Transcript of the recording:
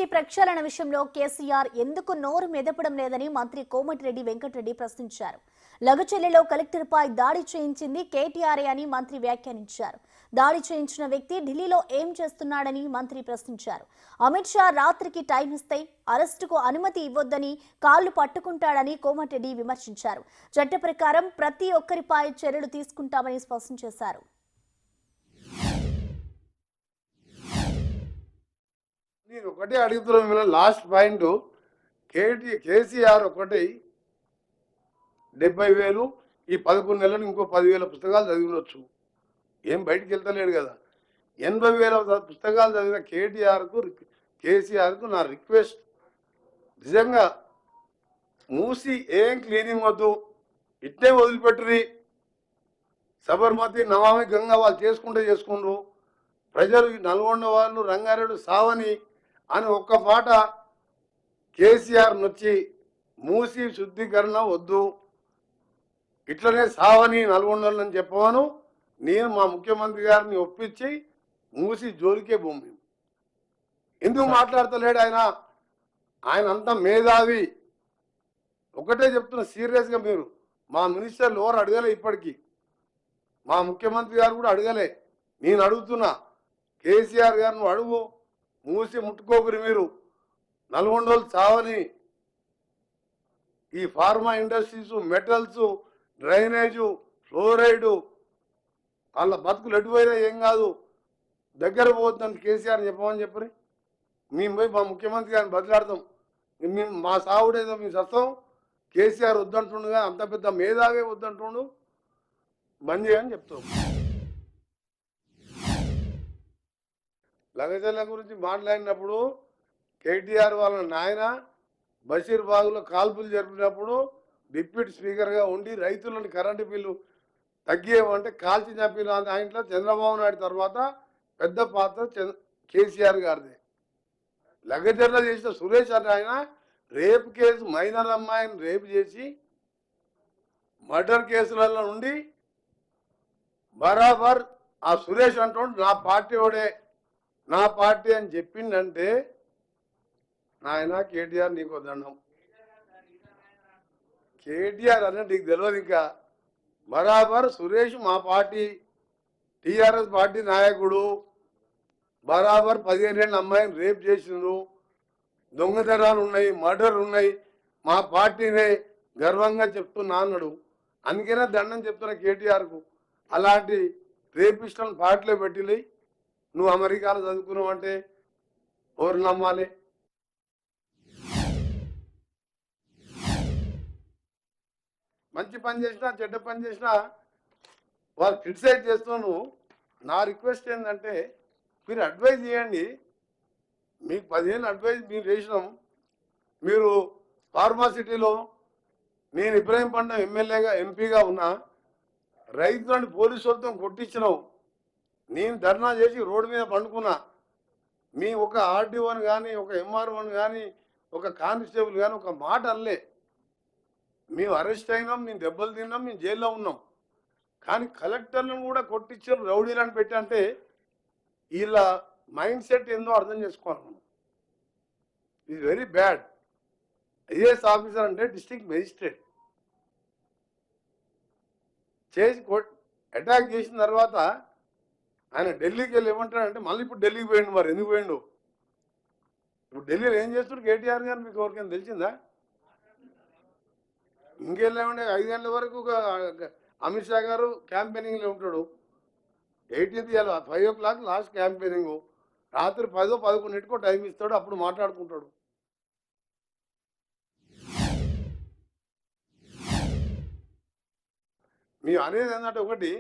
ఈ ప్రక్షాళన విషయంలో కేసీఆర్ ఎందుకు నోరు మెదపడం లేదని మంత్రి కోమటిరెడ్డి వెంకటరెడ్డి ప్రశ్నించారు. లగచెల్లెలో కలెక్టర్పై దాడి చేయించింది కేటీఆర్ అని మంత్రి వ్యాఖ్యానించారు. దాడి చేయించిన వ్యక్తి ఢిల్లీలో ఏం చేస్తున్నాడని మంత్రి ప్రశ్నించారు. అమిత్ షా రాత్రికి టైం ఇస్తే అరెస్టుకు అనుమతి ఇవ్వొద్దని కాళ్లు పట్టుకుంటాడని కోమటిరెడ్డి విమర్శించారు. చట్ట ప్రకారం ప్రతి ఒక్కరిపై చర్యలు తీసుకుంటామని స్పష్టం చేశారు. నేను ఒకటే అడుగుతున్నా, లాస్ట్ పాయింట్ కేసీఆర్ ఒకటి 70,000 ఈ 11 నెలలు ఇంకో 10,000 పుస్తకాలు చదివినొచ్చు, ఏం బయటికి వెళ్తలేడు కదా. 80,000 పుస్తకాలు చదివిన కేసీఆర్కు నా రిక్వెస్ట్, నిజంగా మూసి ఏం క్లీనింగ్ వద్దు, ఇట్టే వదిలిపెట్టురి. సబర్మతి నమామి గంగా వాళ్ళు చేసుకుండ్రు. ప్రజలు నల్గొండ వాళ్ళు రంగారెడ్డి సావని అని ఒక్క పాట కేసీఆర్ నొచ్చి మూసి శుద్ధీకరణ వద్దు, ఇట్లనే సావని నల్గొండలని చెప్పవను. నేను మా ముఖ్యమంత్రి గారిని ఒప్పించి మూసి జోలికే భూమి. ఎందుకు మాట్లాడతలేడు ఆయన అంతా మేధావి. ఒకటే చెప్తున్నా సీరియస్గా, మీరు మా మినిస్టర్లు ఎవరు అడగలే, ఇప్పటికీ మా ముఖ్యమంత్రి గారు కూడా అడగలే. నేను అడుగుతున్నా, కేసీఆర్ గారిని అడుగు, మూసి ముట్టుకోకరి మీరు. నల్గొండలు చావని ఈ pharma industries, metals, drainage, fluoride, వాళ్ళ బతుకులు ఎటుపోయినా ఏం కాదు, దగ్గర పోతుందని కేసీఆర్ చెప్పమని చెప్పని మేము పోయి మా ముఖ్యమంత్రి గారిని బదిలాడతాం. మేము మా సావుడేదో మేము సత్తం, కేసీఆర్ వద్దంటుండగా అంత పెద్ద మేధావే వద్దంటుండు, బంద్ చేయని చెప్తాం. లగచర్ల గురించి మాట్లాడినప్పుడు కేటీఆర్ వాళ్ళ నాయన బషీర్బాగ్లో కాల్పులు జరిపినప్పుడు డిప్యూటీ స్పీకర్గా ఉండి రైతులను కరెంటు బిల్లు తగ్గియమంటే కాల్చి చంపిన ఆయనలో చంద్రబాబు నాయుడు తర్వాత పెద్ద పాత్ర కేసీఆర్ గారిది. లగచర్ల చేసిన సురేష్ అనే ఆయన రేపు కేసు, మైనర్ అమ్మాయిని రేపు చేసి మర్డర్ కేసులలో నుండి బరాబర్ ఆ సురేష్ అంటుండు నా పార్టీ వాడే, నా పార్టీ అని చెప్పిందంటే నాయన కేటీఆర్ నీకు దండం. కేటీఆర్ అన్న నీకు తెలియదు ఇంకా. బరాబర్ సురేష్ మా పార్టీ, టీఆర్ఎస్ పార్టీ నాయకుడు, బరాబర్ 15 ఏళ్ళ అమ్మాయిని రేప్ చేసిండ్రు, దొంగతనాలు ఉన్నాయి, మర్డర్ ఉన్నాయి, మా పార్టీనే గర్వంగా చెప్తున్నా అన్నాడు. అందుకనే దండం చెప్తున్నా కేటీఆర్కు. అలాంటి రేపిస్టులను పార్టీలో పెట్టి నువ్వు అమెరికాలో చదువుకున్నావు అంటే ఎవరు నమ్మాలి? మంచి పని చేసినా చెడ్డ పని చేసినా వాళ్ళు క్రిటిసైజ్ చేస్తున్నాను. నా రిక్వెస్ట్ ఏంటంటే మీరు అడ్వైజ్ చేయండి. మీకు 10 ఏళ్ళు అడ్వైజ్ మీరు చేసినాం. మీరు ఫార్మాసిటీలో నేను ఇబ్రహీంపట్నం ఎమ్మెల్యేగా ఎంపీగా ఉన్నా, రైతులను పోలీసులతో కొట్టించినావు. నేను ధర్నా చేసి రోడ్డు మీద పండుకున్నా. మీ ఒక ఆర్డీఓని కానీ, ఒక ఎంఆర్ఓని కానీ, ఒక కానిస్టేబుల్ కానీ ఒక మాట అనలే. మేము అరెస్ట్ అయినాం, మేము దెబ్బలు తిన్నాం, మేము జైల్లో ఉన్నాం. కానీ కలెక్టర్లను కూడా కొట్టించారు, రౌడీలను పెట్టి. అంటే వీళ్ళ మైండ్ సెట్ ఏందో అర్థం చేసుకోవాలి మనం. ఇది వెరీ బ్యాడ్. ఐఏఎస్ ఆఫీసర్ అంటే డిస్ట్రిక్ట్ మెజిస్ట్రేట్ చేసి అటాక్ చేసిన తర్వాత ఆయన ఢిల్లీకి వెళ్ళి ఏమంటాడంటే మళ్ళీ ఇప్పుడు ఢిల్లీకి పోయిండు. మరి ఎందుకు పోయిండు? ఇప్పుడు ఢిల్లీలో ఏం చేస్తున్నాడు కేటీఆర్ గారు మీకు ఎవరికైనా తెలిసిందా? ఇంకెళ్ళేమంటే 5 గంటల వరకు అమిత్ షా గారు క్యాంపెయినింగ్లో ఉంటాడు. 18th 5 o'clock last campaigning. రాత్రి 10, 11 టైం ఇస్తాడు, అప్పుడు మాట్లాడుకుంటాడు. మేము అనేది ఏంటంటే ఒకటి